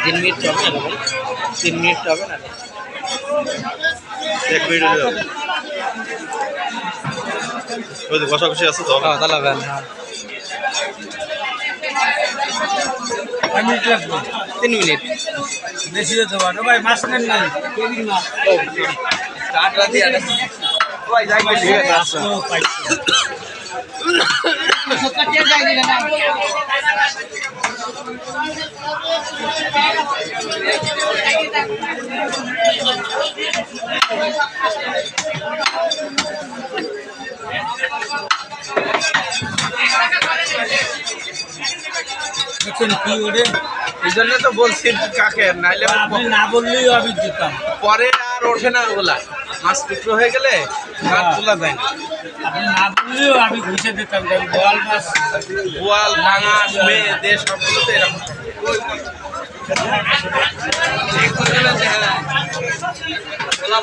3 minute হবে না ভাই, 3 মিনিট হবে না, 1 মিনিট হলে হবে। ওই যে কষাকষি আছে তো, তাহলে হবে না। 3 মিনিট বেশি হতে পারে ভাই, মাছ নেন নাই ভাই যাই বলি, ঠিক আছে আচ্ছা। দেখছেন কি ওরে, এই জন্য তো বলছি কাকে, নাইলে আপনি না বললেও আমি দিতাম। পরে আর ওঠে না ওগুলা, মাছ টুকরো হয়ে গেলে আর তোলা যায় না। আপনি না বললেও আমি ঘুষে দিতাম, কারণ বোয়াল মাছ বোয়াল, পাঙাশ, মেয়ে দেশ সবগুলোতে এরকম।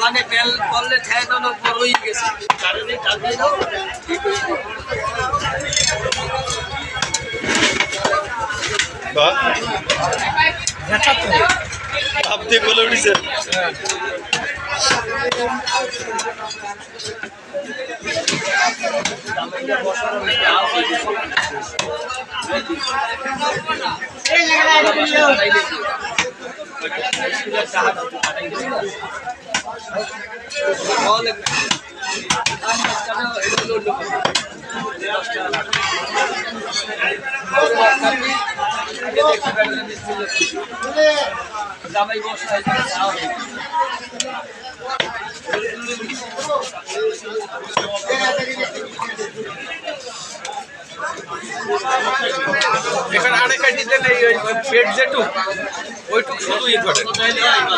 মানে তেল করলে ঠেয় তো বড়ই গেছে, কারণে কালকে দাও আপনি বলে উঠেছে জামাই বসা এখানে আরেক কাটিতে নেই, ওই পেট যেটুক ওইটুক শুধু ই করে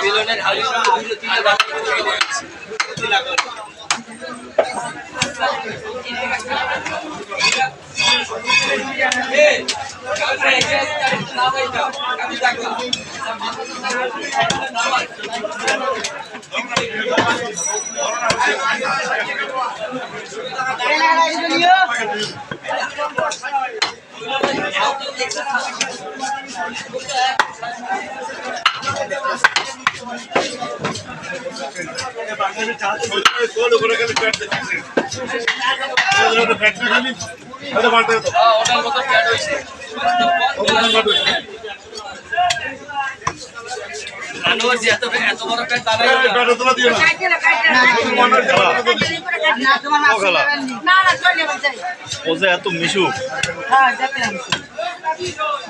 মিলনের হাড়ি ওটার মতো প্যাড হয়েছে এত বড় প্যাড দাঁড়ায় ও যে এত মিশু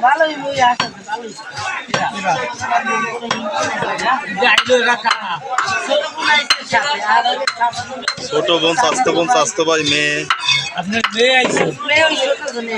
ভালোই বই আছে, ভালোই ছোট বোন, স্বাস্থ্য বোন, স্বাস্থ্য ভাই, মেয়ে। আপনার মেয়ে আইছে। মেয়ে ওই ছোট জনে